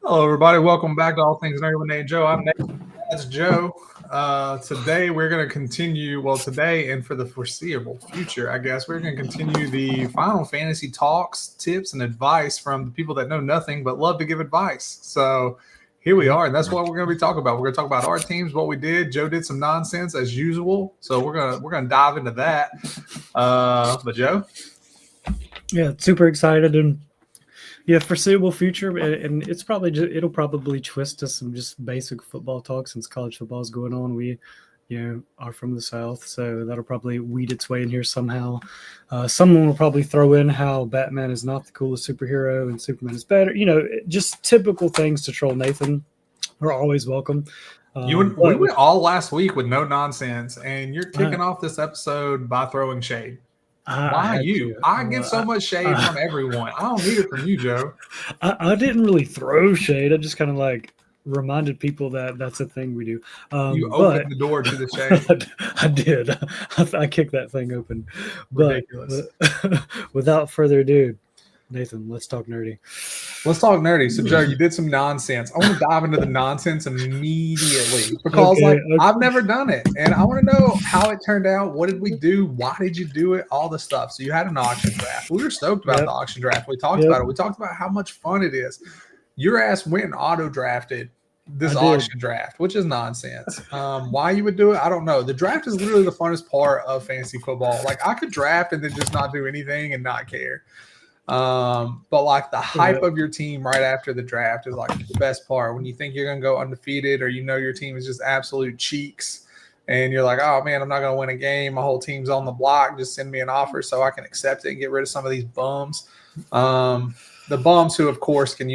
Hello, everybody. Welcome back to All Things Nerdy with Nate and Joe. I'm Nate. That's Joe. Today, we're going to continue. Well, today and for the foreseeable future, I guess, we're going to continue the Final Fantasy talks, tips, and advice from the people that know nothing but love to give advice. So here we are, and that's what we're going to be talking about. We're going to talk about our teams, what we did. Joe did some nonsense as usual, so we're gonna dive into that. But Joe, yeah, super excited and. Yeah, foreseeable future, and it's probably it'll probably twist to some just basic football talk since college football is going on. We, are from the South, so that'll probably weed its way in here somehow. Someone will probably throw in how Batman is not the coolest superhero and Superman is better. Just typical things to troll Nathan. We're always welcome. we went all last week with no nonsense, and you're kicking off this episode by throwing shade. Why you? I get so much shade from everyone. I don't need it from you, Joe. I didn't really throw shade. I just kind of reminded people that that's a thing we do. You opened the door to the shade. I did. I kicked that thing open. Ridiculous. But without further ado, Nathan, let's talk nerdy. Let's talk nerdy. So, Joe, you did some nonsense. I want to dive into the nonsense immediately because, I've never done it, and I want to know how it turned out. What did we do? Why did you do it? All the stuff. So, you had an auction draft. We were stoked about the auction draft. We talked about it. We talked about how much fun it is. Your ass went and auto drafted this auction draft, which is nonsense. Why you would do it, I don't know. The draft is literally the funnest part of fantasy football. I could draft and then just not do anything and not care. But the hype of your team right after the draft is the best part when you think you're going to go undefeated or your team is just absolute cheeks and you're like, oh man, I'm not going to win a game. My whole team's on the block. Just send me an offer so I can accept it and get rid of some of these bums. The bums who of course can,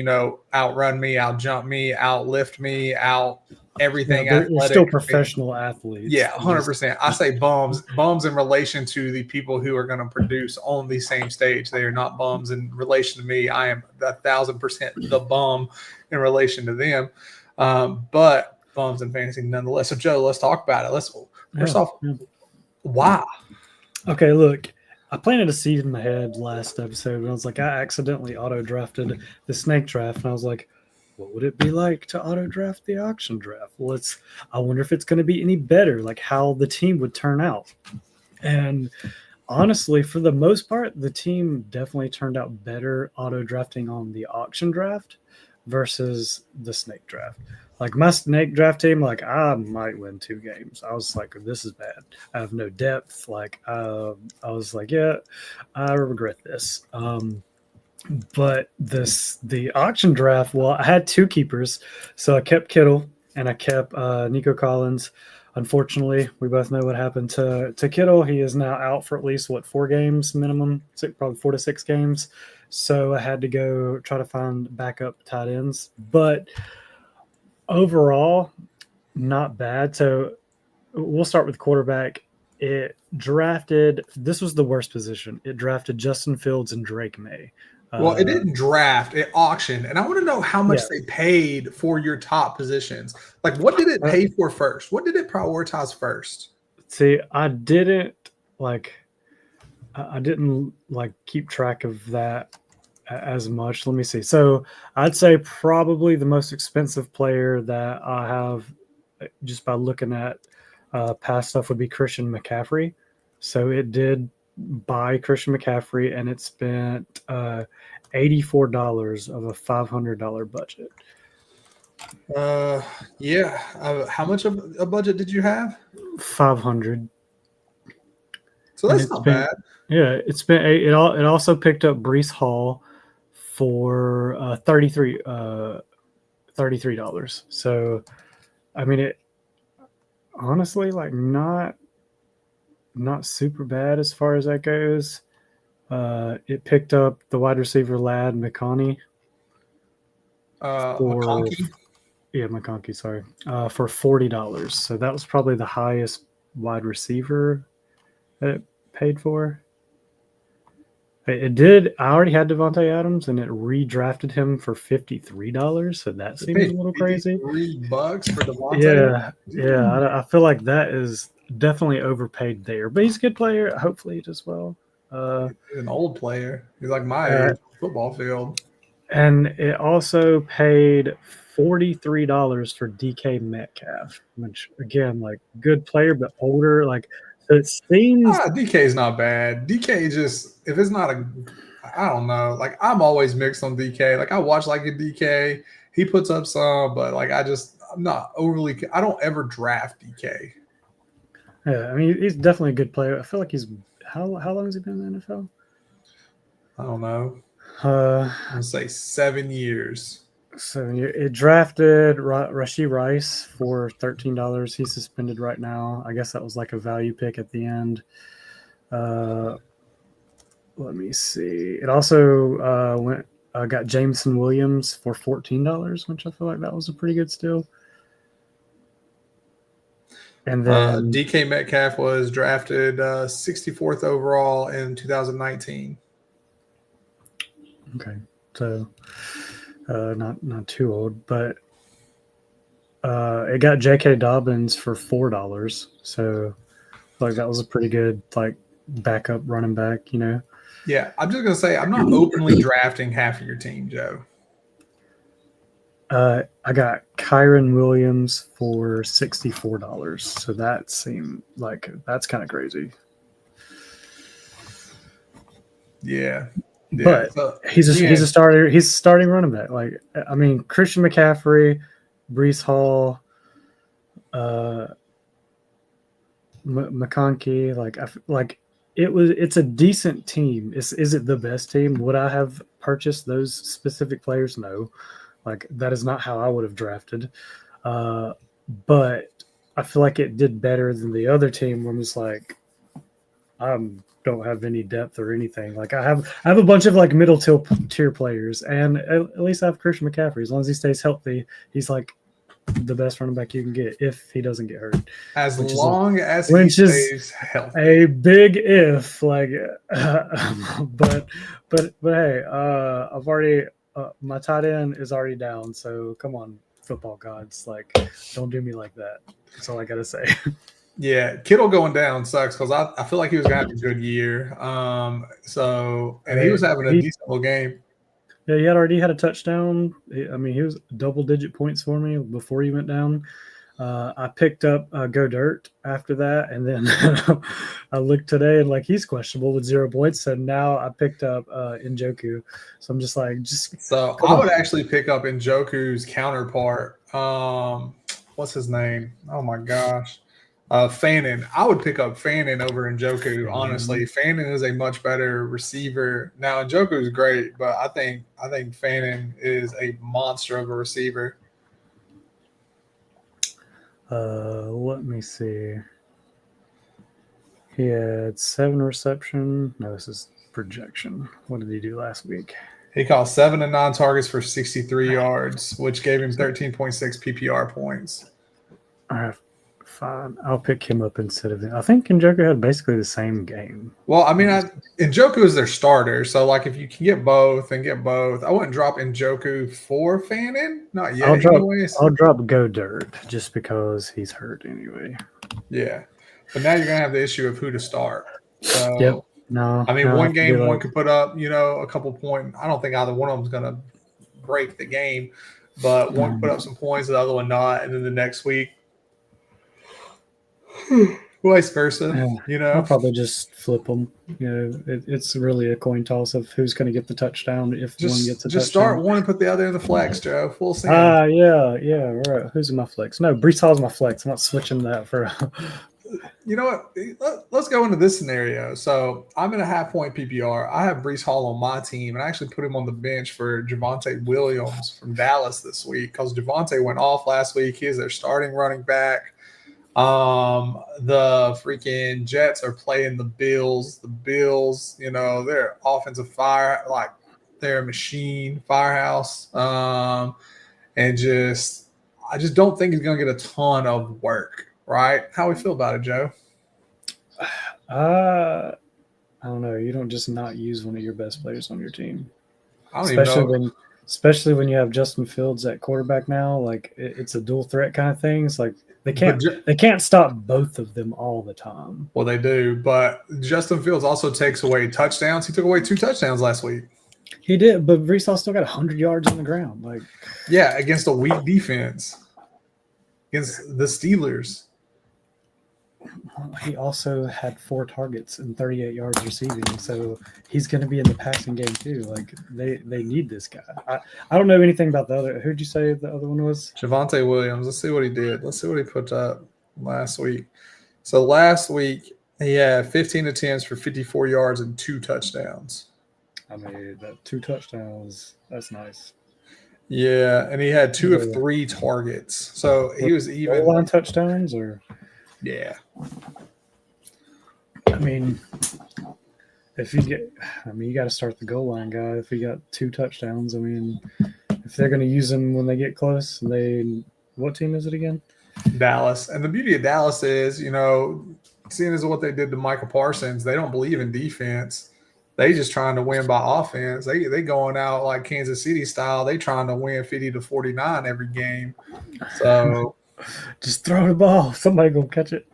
outrun me, outjump me, outlift me, out everything. They're still professional athletes. Yeah, 100%. I say bums in relation to the people who are going to produce on the same stage. They are not bums in relation to me. I am 1,000% the bum in relation to them. But bums in fantasy nonetheless. So Joe, let's talk about it. First off, why? Okay, look. I planted a seed in my head last episode and I was like, I accidentally auto drafted the snake draft, and I was like, what would it be like to auto draft the auction draft? I wonder if it's going to be any better, how the team would turn out. And honestly, for the most part, the team definitely turned out better auto drafting on the auction draft versus the snake draft. My snake draft team, I might win 2 games. I was like, this is bad. I have no depth. I was like, yeah, I regret this. But the auction draft, well, I had 2 keepers. So I kept Kittle and I kept Nico Collins. Unfortunately, we both know what happened to Kittle. He is now out for at least, 4 games minimum, probably 4 to 6 games. So I had to go try to find backup tight ends. But overall, not bad. So we'll start with quarterback. This was the worst position. It drafted Justin Fields and Drake May. Well, it didn't draft, it auctioned. And I want to know how much they paid for your top positions. What did it pay for first? What did it prioritize first? See, I didn't keep track of that as much. Let me see. So I'd say probably the most expensive player that I have just by looking at past stuff would be Christian McCaffrey. So it did buy Christian McCaffrey and it spent $84 of a $500 budget. How much of a budget did you have? $500. So that's not bad. Yeah, it also picked up Breece Hall for $33. So, I mean, it honestly not super bad as far as that goes. It picked up the wide receiver lad McConkey. McConkey, sorry, for $40. So that was probably the highest wide receiver that it paid for. It did. I already had Devontae Adams, and it redrafted him for $53. So that seems a little crazy. $3 for Devontae. Yeah. I feel like that is definitely overpaid there, but he's a good player. Hopefully, he does well. He's an old player. He's like my age, football field. And it also paid $43 for DK Metcalf, which again, like good player, but older. Like so it seems DK is not bad. DK just if it's not I don't know. Like I'm always mixed on DK. Like I watch like a DK. He puts up some, but like I'm not overly. I don't ever draft DK. yeah, I mean he's definitely a good player. I feel like he's how long has he been in the NFL? I don't know. I'm gonna say 7 years. So it drafted Rashee Rice for $13. He's suspended right now. I guess that was like a value pick at the end. Let me see. It also got Jameson Williams for $14, which I feel like that was a pretty good steal. And then DK Metcalf was drafted 64th overall in 2019. Okay, so not too old, but it got J.K. Dobbins for $4. So like that was a pretty good like backup running back, you know. Yeah, I'm just gonna say I'm not openly drafting half of your team, Joe. I got Kyron Williams for $64. So that seemed like that's kind of crazy. Yeah. But he's a starter. He's a starting running back. Like I mean, Christian McCaffrey, Breece Hall, McConkey. It's a decent team. Is it the best team? Would I have purchased those specific players? No. Like that is not how I would have drafted. But I feel like it did better than the other team where I'm just like, don't have any depth or anything. Like I have a bunch of like middle tier players, and at least I have Christian McCaffrey. As long as he stays healthy, he's like the best running back you can get if he doesn't get hurt. As long as he stays healthy. A big if, like, but hey, I've already my tight end is already down. So come on, football gods, like, don't do me like that. That's all I gotta say. Yeah, Kittle going down sucks because I feel like he was gonna have a good year. He was having a decent little game. Yeah, he already had a touchdown. I mean, he was double-digit points for me before he went down. I picked up Go Dirt after that, and then I looked today and like he's questionable with 0 points. So now I picked up Njoku. So I'm just like, So I would actually pick up Njoku's counterpart. What's his name? Oh my gosh. Fannin. I would pick up Fannin over Njoku, honestly. Fannin is a much better receiver. Now Njoku is great, but I think Fannin is a monster of a receiver. Let me see. He had 7 reception. No, this is projection. What did he do last week? He caught 7 and 9 targets for 63 yards, which gave him 13.6 PPR points. All right. Fine. I'll pick him up instead of him. I think Njoku had basically the same game. Well, I mean, Njoku is their starter. So, like, if you can get both, I wouldn't drop Njoku for Fannin. Not yet, I'll drop Go Dirt just because he's hurt anyway. Yeah. But now you're going to have the issue of who to start. So, yep. No. I mean, one game, one could put up, a couple points. I don't think either one of them is going to break the game. But one could put up some points, the other one not. And then the next week, vice versa, I'll probably just flip them. It's really a coin toss of who's going to get the touchdown if one gets a touchdown. Just start one and put the other in the flex, Joe. Full send. Yeah. Right. Who's in my flex? No, Breece Hall's my flex. I'm not switching that for. You know what? Let's go into this scenario. So I'm in a half-point PPR. I have Breece Hall on my team, and I actually put him on the bench for Javonte Williams from Dallas this week because Javonte went off last week. He is their starting running back. The freaking Jets are playing the Bills. The Bills, they're offensive fire, like they're a machine, firehouse. I just don't think he's going to get a ton of work, right? How we feel about it, Joe? I don't know. You don't just not use one of your best players on your team. I don't even know. Especially when you have Justin Fields at quarterback now, like it's a dual threat kind of thing. It's like they can't stop both of them all the time. Well, they do, but Justin Fields also takes away touchdowns. He took away 2 touchdowns last week. He did, but Brees Hall still got 100 yards on the ground. Like, yeah, against a weak defense, against the Steelers. he also had 4 targets and 38 yards receiving, so he's going to be in the passing game too. Like they need this guy. I don't know anything about the other. Who'd you say the other one was? Javonte Williams. Let's see what he did. Let's see what he put up last week. So last week he had 15 attempts for 54 yards and 2 touchdowns. I mean, that 2 touchdowns. That's nice. Yeah, and he had 2 of 3 targets. So he was even. Goal line touchdowns, or yeah. I mean, you got to start the goal line guy. If he got 2 touchdowns, I mean, if they're going to use him when they get close, what team is it again? Dallas. And the beauty of Dallas is, seeing as what they did to Michael Parsons, they don't believe in defense. They just trying to win by offense. They going out like Kansas City style. They trying to win 50-49 every game. So just throw the ball. Somebody gonna catch it.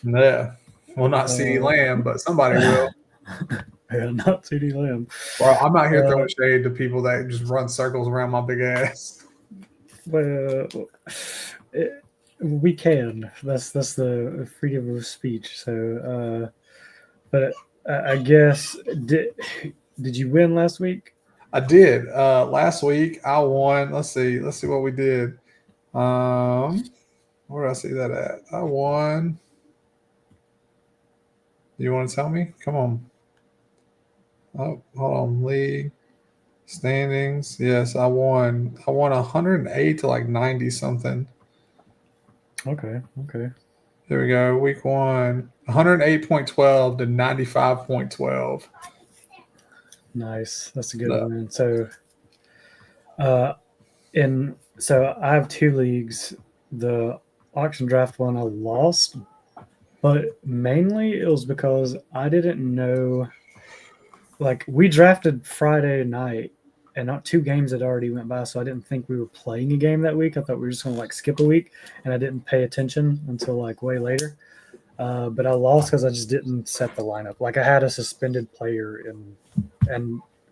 Yeah. Well, not CeeDee Lamb, but somebody will. Yeah, not CeeDee Lamb. Well, I'm out here throwing shade to people that just run circles around my big ass. Well, we can. That's the freedom of speech. So, but I guess did you win last week? I did. Last week I won. Let's see what we did. Where did I see that at? I won. You want to tell me? Come on. Oh, hold on. League standings. Yes, I won. I won 108 to like 90 something. Okay. Here we go. Week 1, 108.12 to 95.12. Nice. That's a good one. So, so I have 2 leagues. The auction draft one I lost, but mainly it was because I didn't know. Like, we drafted Friday night, and not 2 games had already went by, so I didn't think we were playing a game that week. I thought we were just going to skip a week, and I didn't pay attention until way later. But I lost because I just didn't set the lineup. Like, I had a suspended player in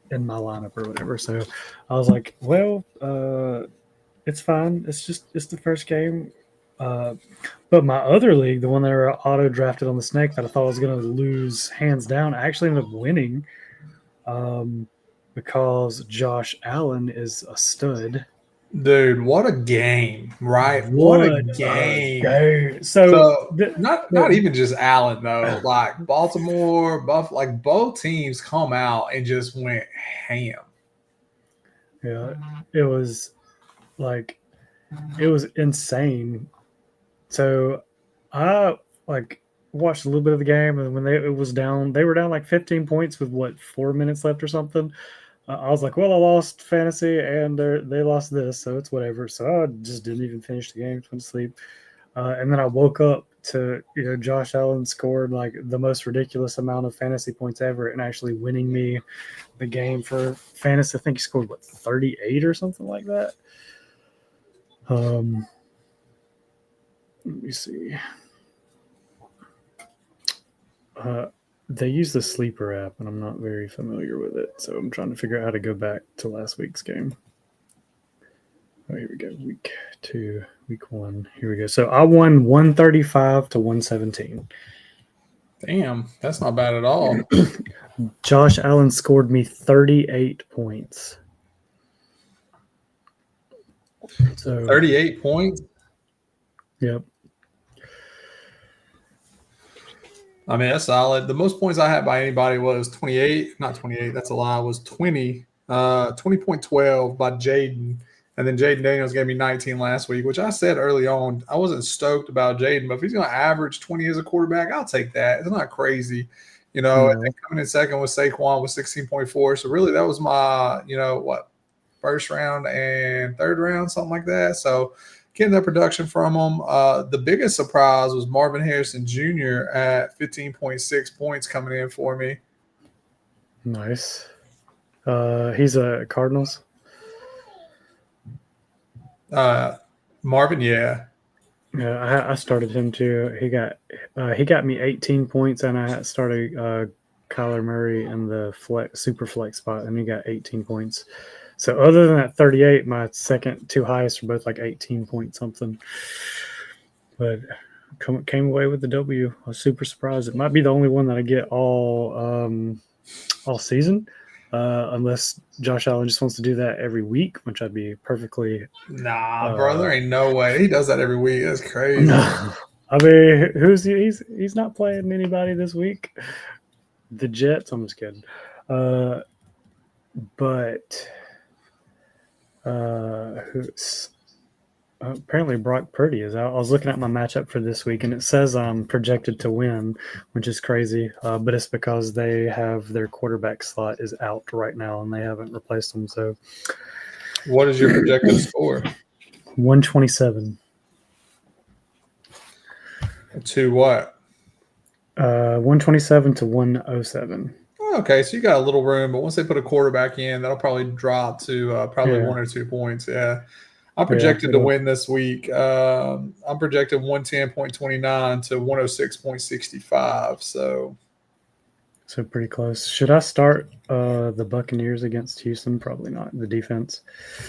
my lineup or whatever. So I was like, well, it's fine. It's the first game. But my other league, the one that were auto drafted on the snake that I thought I was going to lose hands down, I actually ended up winning. Because Josh Allen is a stud. Dude, what a game, right? What a game. So not even just Allen, though. Like Baltimore, both teams come out and just went ham. Yeah, it was insane. So I watched a little bit of the game, and when they were down 15 points with 4 minutes left or something. I was like, well, I lost fantasy and they lost this, so it's whatever. So I just didn't even finish the game, went to sleep. And then I woke up to, Josh Allen scored the most ridiculous amount of fantasy points ever and actually winning me the game for fantasy. I think he scored 38 or something like that. Let me see. They use the Sleeper app, and I'm not very familiar with it, so I'm trying to figure out how to go back to last week's game. Oh, here we go. Week 2, week 1. Here we go. So I won 135 to 117. Damn, that's not bad at all. Josh Allen scored me 38 points. So 38 points? Yep. I mean, that's solid. The most points I had by anybody was 28. Not 28. That's a lie. It was 20. 20.12 by Jaden. And then Jaden Daniels gave me 19 last week, which I said early on. I wasn't stoked about Jaden, but if he's going to average 20 as a quarterback, I'll take that. It's not crazy. And then coming in second was Saquon with 16.4. So really that was my, first round and third round, something like that. So getting that production from him. The biggest surprise was Marvin Harrison Jr. at 15.6 points coming in for me. Nice. He's a Cardinals. Marvin, yeah. Yeah, I started him too. He got me 18 points, and I started Kyler Murray in the super flex spot, and he got 18 points. So other than that 38, my second two highest are both like 18 point something. But came away with the W. I was super surprised. It might be the only one that I get all season, unless Josh Allen just wants to do that every week, which I'd be perfectly. Nah, bro, there ain't no way he does that every week. That's crazy. No. I mean, he's not playing anybody this week. The Jets. I'm just kidding. But who's apparently Brock Purdy is out. I was looking at my matchup for this week, and it says I'm projected to win, which is crazy. But it's because they have their quarterback slot is out right now, and they haven't replaced them. So, what is your projected score? 127. To what? 127 to 107. Okay, so you got a little room, but once they put a quarterback in, that'll probably drop to probably 1 or 2 points. Yeah. I'm projected to win this week. I'm projected 110.29 to 106.65. So pretty close. Should I start the Buccaneers against Houston? Probably not. The defense.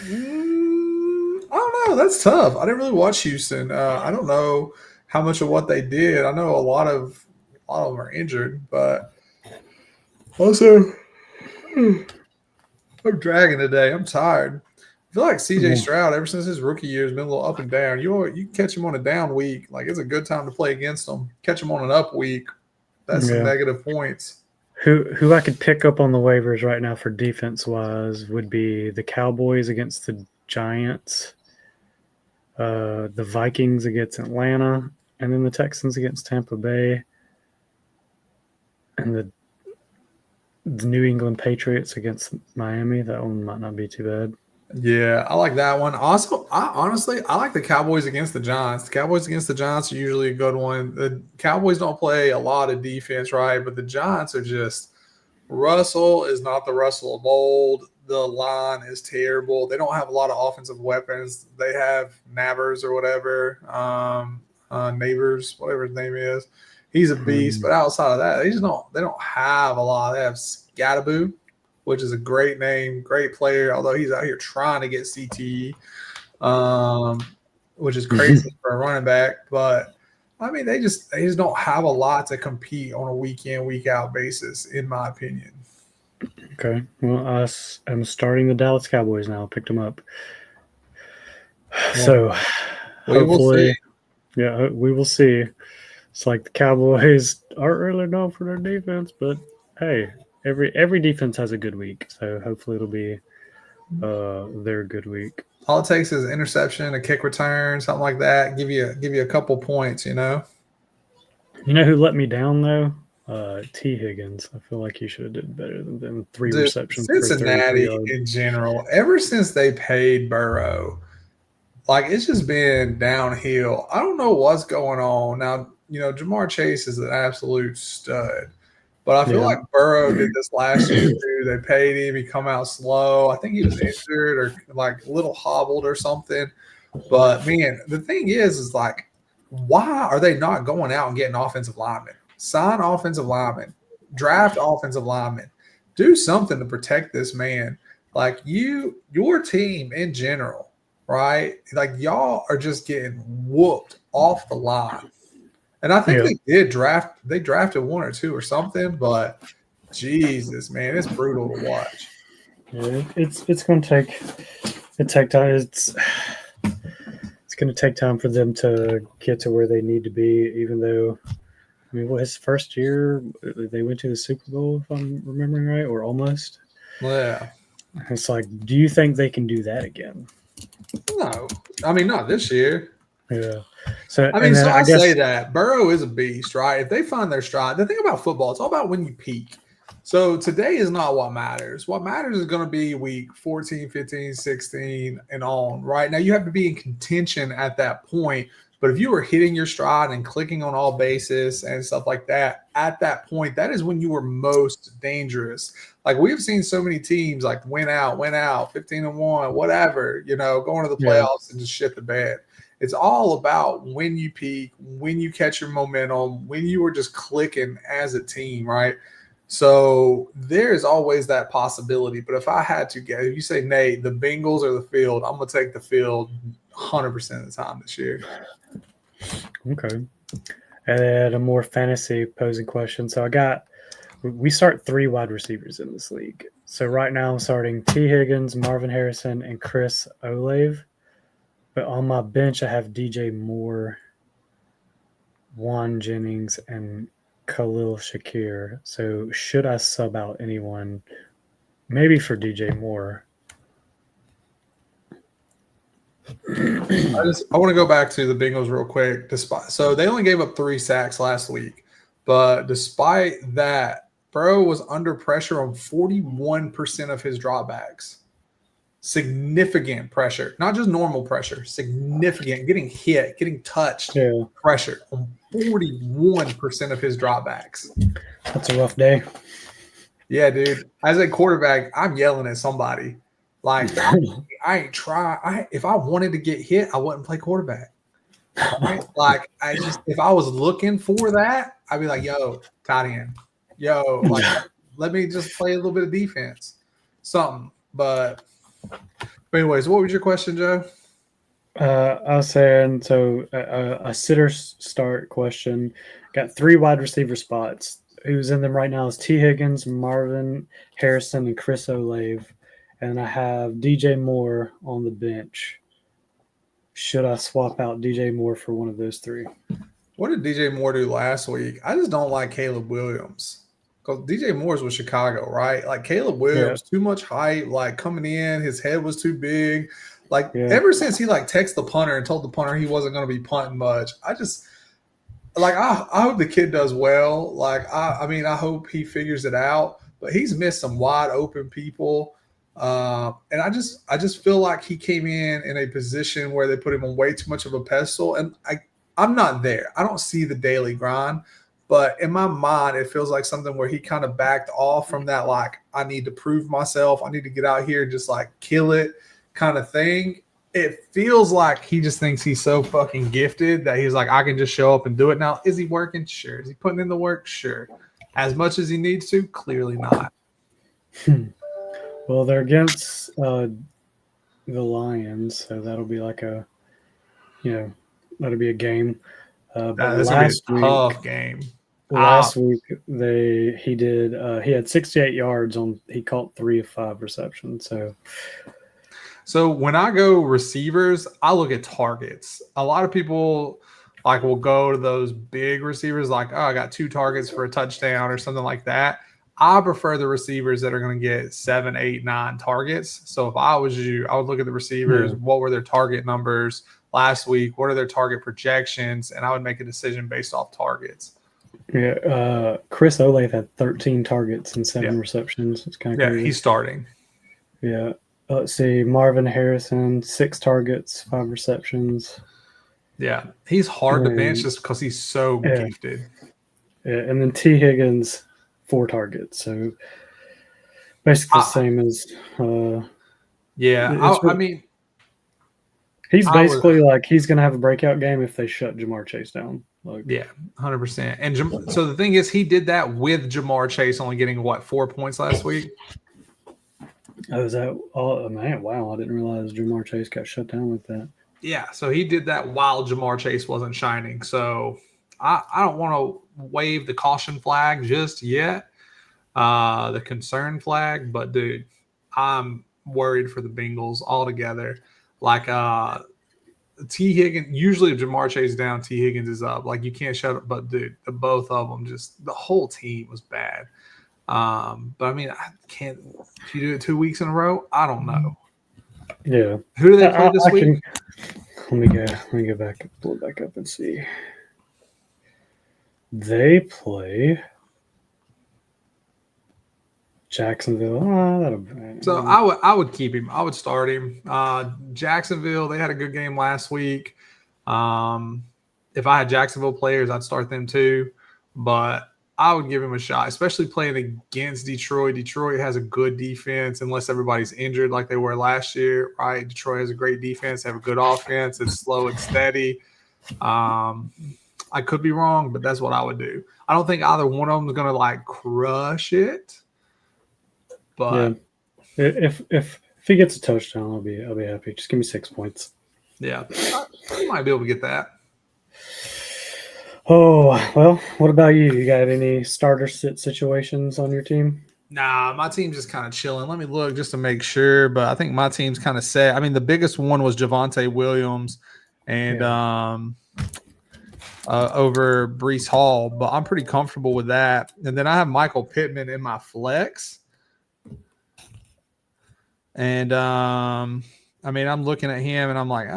I don't know. That's tough. I didn't really watch Houston. I don't know how much of what they did. I know a lot of them are injured, but also I'm dragging today. I'm tired. I feel like CJ Stroud, ever since his rookie year, has been a little up and down. You catch him on a down week, like it's a good time to play against him. Catch him on an up week, that's some negative points. Who I could pick up on the waivers right now for defense wise would be the Cowboys against the Giants, the Vikings against Atlanta, and then the Texans against Tampa Bay, and the New England Patriots against Miami. That one might not be too bad. Yeah, I like that one. Also, I like the Cowboys against the Giants. The Cowboys against the Giants are usually a good one. The Cowboys don't play a lot of defense, right? But the Giants are just – Russell is not the Russell of old. The line is terrible. They don't have a lot of offensive weapons. They have Nabers or whatever, Neighbors, whatever his name is. He's a beast. But outside of that, they don't have a lot. They have Scattaboo, which is a great name, great player, although he's out here trying to get CTE, which is crazy for a running back. But, I mean, they just don't have a lot to compete on a week-in, week-out basis, in my opinion. Okay. Well, I'm starting the Dallas Cowboys now. Picked them up. So, hopefully, we will see. It's like the Cowboys aren't really known for their defense, but, hey – Every defense has a good week, so hopefully it'll be their good week. All it takes is an interception, a kick return, something like that. Give you a couple points, you know. You know who let me down though? T. Higgins. I feel like he should have did better than them. 3 receptions. Cincinnati in general, ever since they paid Burrow, like it's just been downhill. I don't know what's going on now. You know, Jamar Chase is an absolute stud. But I feel like Burrow did this last year too. They paid him. He come out slow. I think he was injured or like a little hobbled or something. But, man, the thing is like, why are they not going out and getting offensive linemen? Sign offensive linemen. Draft offensive linemen. Do something to protect this man. Like your team in general, right? Like y'all are just getting whooped off the line. And I think they drafted 1 or 2 or something, but Jesus, man, it's brutal to watch. Yeah, it's going to take time. It's going to take time for them to get to where they need to be, even though, I mean, his first year, they went to the Super Bowl, if I'm remembering right, or almost. Yeah. It's like, do you think they can do that again? No. I mean, not this year. Yeah. So I mean, I guess, say that Burrow is a beast, right? If they find their stride, the thing about football, it's all about when you peak. So today is not what matters. What matters is going to be week 14, 15, 16, and on, right? Now you have to be in contention at that point. But if you were hitting your stride and clicking on all bases and stuff like that, at that point, that is when you were most dangerous. Like we've seen so many teams like win out, 15-1, whatever, you know, going to the playoffs and just shit the bed. It's all about when you peak, when you catch your momentum, when you were just clicking as a team, right? So there's always that possibility. But if I had to guess, if you say Nate, the Bengals or the field, I'm gonna take the field 100% of the time this year. Okay. And a more fantasy posing question. So we start 3 wide receivers in this league. So right now I'm starting T. Higgins, Marvin Harrison, and Chris Olave. But on my bench I have DJ Moore, Juan Jennings, and Khalil Shakir. So should I sub out anyone? Maybe for DJ Moore. I want to go back to the Bengals real quick. So they only gave up 3 sacks last week, but despite that, Burrow was under pressure on 41% of his dropbacks. Significant pressure, not just normal pressure, significant, getting hit, getting touched, pressure on 41% of his dropbacks. That's a rough day. Yeah, dude. As a quarterback, I'm yelling at somebody. Like, I ain't try. If I wanted to get hit, I wouldn't play quarterback. Right? Like, if I was looking for that, I'd be like, yo, tight end. Yo, like, let me just play a little bit of defense. Something. But anyways, what was your question, Joe? I was saying, so a sitter start question. Got 3 wide receiver spots. Who's in them right now is T. Higgins, Marvin Harrison, and Chris Olave. And I have DJ Moore on the bench. Should I swap out DJ Moore for one of those 3? What did DJ Moore do last week? I just don't like Caleb Williams. Because DJ Moore's with Chicago, right? Like, Caleb Williams, too much hype. Like, coming in, his head was too big. Like, ever since he, like, texted the punter and told the punter he wasn't going to be punting much, I hope the kid does well. Like, I hope he figures it out. But he's missed some wide open people. And I just feel like he came in a position where they put him on way too much of a pedestal. And I'm not there. I don't see the daily grind. But in my mind, it feels like something where he kind of backed off from that, like, I need to prove myself. I need to get out here and just, like, kill it kind of thing. It feels like he just thinks he's so fucking gifted that he's like, I can just show up and do it. Now, is he working? Sure. Is he putting in the work? Sure. As much as he needs to? Clearly not. Well, they're against the Lions, so that'll be like that'll be a game. But this is a tough game. Last week he had 68 yards he caught 3 of 5 receptions. So when I go receivers, I look at targets. A lot of people will go to those big receivers, like, oh, I got 2 targets for a touchdown or something like that. I prefer the receivers that are going to get 7, 8, 9 targets. So if I was you, I would look at the receivers. Yeah. What were their target numbers last week? What are their target projections? And I would make a decision based off targets. Yeah. Chris Olave had 13 targets and 7 receptions. It's kind of crazy. He's starting. Yeah. Let's see. Marvin Harrison, 6 targets, 5 receptions. Yeah. He's hard to bench just because he's so gifted. Yeah. And then T. Higgins, 4 targets. So basically the same as he's basically he's gonna have a breakout game if they shut Jamar Chase down. 100%. And so the thing is, he did that with Jamar Chase only getting 4 points last week. Oh, is that all? Man, wow, I didn't realize Jamar Chase got shut down like that. Yeah, so he did that while Jamar Chase wasn't shining. So I don't want to wave the caution flag just yet, the concern flag. But, dude, I'm worried for the Bengals altogether. T. Higgins, usually if Jamar Chase is down, T. Higgins is up. You can't shut up. But, dude, both of them, the whole team was bad. But, I mean, I can't – if you do it 2 weeks in a row, I don't know. Yeah. Who do they play this week? Let me go back, pull it back up and see. They play Jacksonville. So I would keep him. I would start him. Jacksonville, they had a good game last week. If I had Jacksonville players, I'd start them too. But I would give him a shot, especially playing against Detroit. Detroit has a good defense unless everybody's injured like they were last year, right? Detroit has a great defense, have a good offense. It's slow and steady. I I could be wrong, but that's what I would do. I don't think either one of them is going to like crush it. But if he gets a touchdown, I'll be happy. Just give me 6 points. Yeah, you might be able to get that. Oh, well, what about you? You got any starter sit situations on your team? Nah, my team's just kind of chilling. Let me look just to make sure, but I think my team's kind of set. I mean, the biggest one was Javonte Williams and over Brees Hall, but I'm pretty comfortable with that. And then I have Michael Pittman in my flex. And I mean, I'm looking at him and I'm like,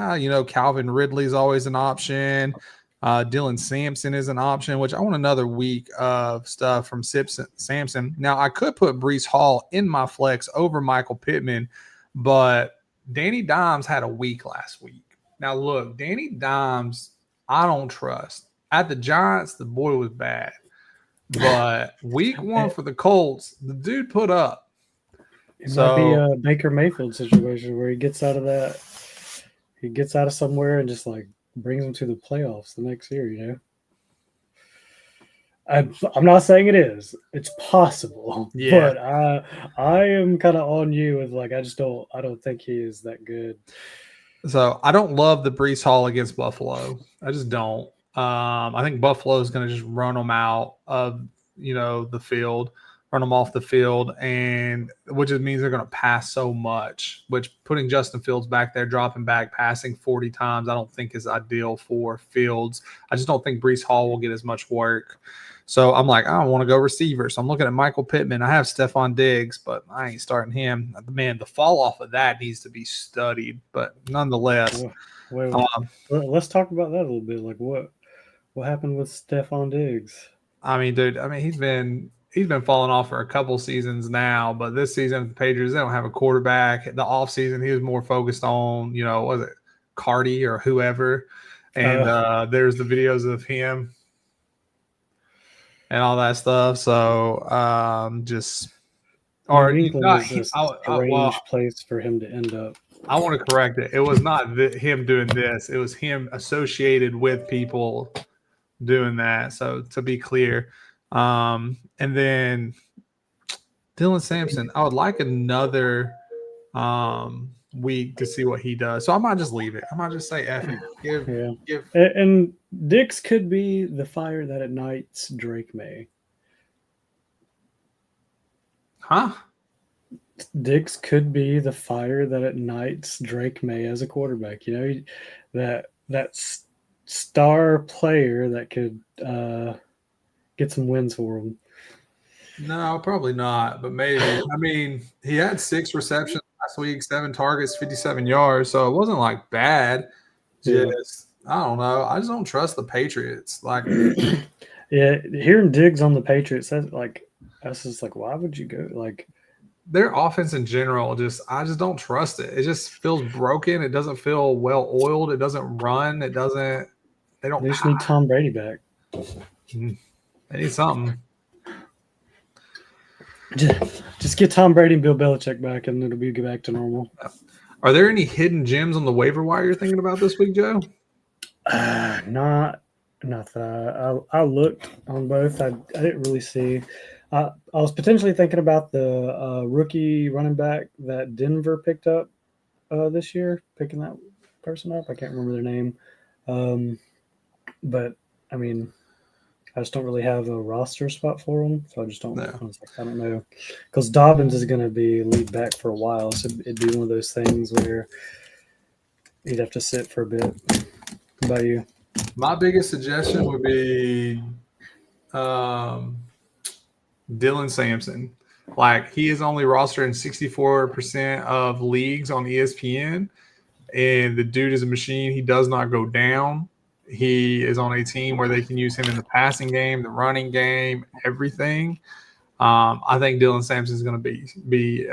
Calvin Ridley's always an option. Dylan Sampson is an option, which I want another week of stuff from Sampson. Now, I could put Brees Hall in my flex over Michael Pittman, but Danny Dimes had a week last week. Now, look, Danny Dimes, I don't trust. At the Giants, the boy was bad. But week one for the Colts, the dude put up. It might be a Baker Mayfield situation where he gets out of somewhere and just like brings them to the playoffs the next year, I'm not saying it is. It's possible. Yeah. But I am kind of on you with like I don't think he is that good. So I don't love the Brees Hall against Buffalo. I just don't. I think Buffalo is going to just run them out of the field, run them off the field, and which means they're going to pass so much. Which putting Justin Fields back there, dropping back, passing 40 times, I don't think is ideal for Fields. I just don't think Brees Hall will get as much work. So I'm like, I don't want to go receiver. So I'm looking at Michael Pittman. I have Stephon Diggs, but I ain't starting him. Man, the fall off of that needs to be studied. But nonetheless, let's talk about that a little bit. Like what happened with Stephon Diggs? I mean, dude, he's been falling off for a couple seasons now, but this season the Patriots, they don't have a quarterback. The offseason, he was more focused on, was it Cardi or whoever? And there's the videos of him and all that stuff. So New England is a strange place for him to end up. I want to correct it. It was not him doing this. It was him associated with people doing that. So to be clear, and then Dylan Sampson, I would like another week to see what he does. So I might just leave it. I might just say F it. And Dix could be the fire that ignites Drake May. Huh? Dix could be the fire that ignites Drake May as a quarterback. That star player that could get some wins for him. No, probably not, but maybe. I mean, he had 6 receptions last week, 7 targets, 57 yards, so it wasn't like bad. Just I don't know. I just don't trust the Patriots. Like, hearing Diggs on the Patriots, that's just like, why would you go? Like, their offense in general, I just don't trust it. It just feels broken. It doesn't feel well oiled. It doesn't run. They just need Tom Brady back. They need something. Just get Tom Brady and Bill Belichick back, and it'll be back to normal. Are there any hidden gems on the waiver wire you're thinking about this week, Joe? Not that I looked on both. I didn't really see. I was potentially thinking about the rookie running back that Denver picked up this year, picking that person up. I can't remember their name. But, I mean, I just don't really have a roster spot for them, so I just don't know. I don't know. Because Dobbins is going to be lead back for a while, so it'd be one of those things where he'd have to sit for a bit. What about you? My biggest suggestion would be Dylan Sampson. Like, he is only rostered in 64% of leagues on ESPN, and the dude is a machine. He does not go down. He is on a team where they can use him in the passing game, the running game, everything. I think Dylan Sampson is going to be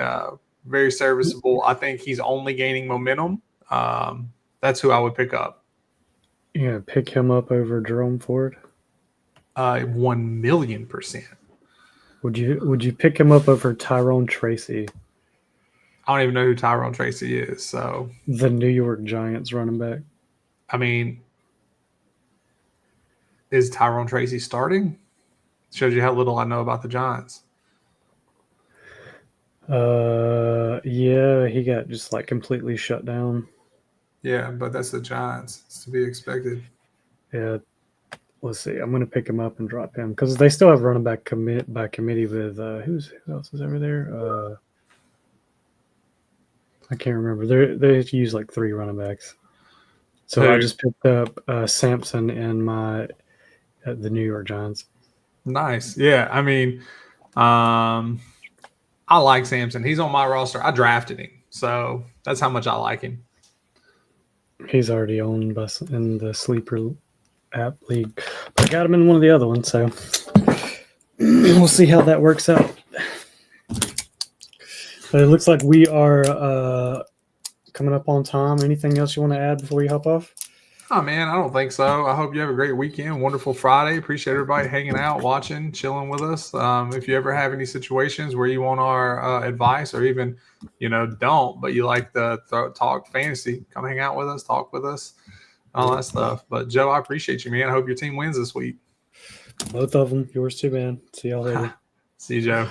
very serviceable. I think he's only gaining momentum. That's who I would pick up. Yeah, pick him up over Jerome Ford? 1,000,000%. Would you pick him up over Tyrone Tracy? I don't even know who Tyrone Tracy is. So the New York Giants running back. I mean, Is Tyrone Tracy starting? Shows you how little I know about the Giants. Yeah, he got just like completely shut down. Yeah, but that's the Giants. It's to be expected. Yeah. Let's see. I'm gonna pick him up and drop him because they still have running back by committee with who else is over there? I can't remember. They use like 3 running backs. So I just picked up Sampson and the New York Giants. Nice. Yeah. I mean, I like Sampson. He's on my roster. I drafted him, so that's how much I like him. He's already owned in the sleeper app league, but I got him in one of the other ones, so we'll see how that works out. But it looks like we are coming up on time. Anything else you want to add before you hop off? Oh, man, I don't think so. I hope you have a great weekend. Wonderful Friday. Appreciate everybody hanging out, watching, chilling with us. If you ever have any situations where you want our advice or even, don't, but you like to talk fantasy, come hang out with us, talk with us, all that stuff. But, Joe, I appreciate you, man. I hope your team wins this week. Both of them. Yours too, man. See y'all later. See you, Joe.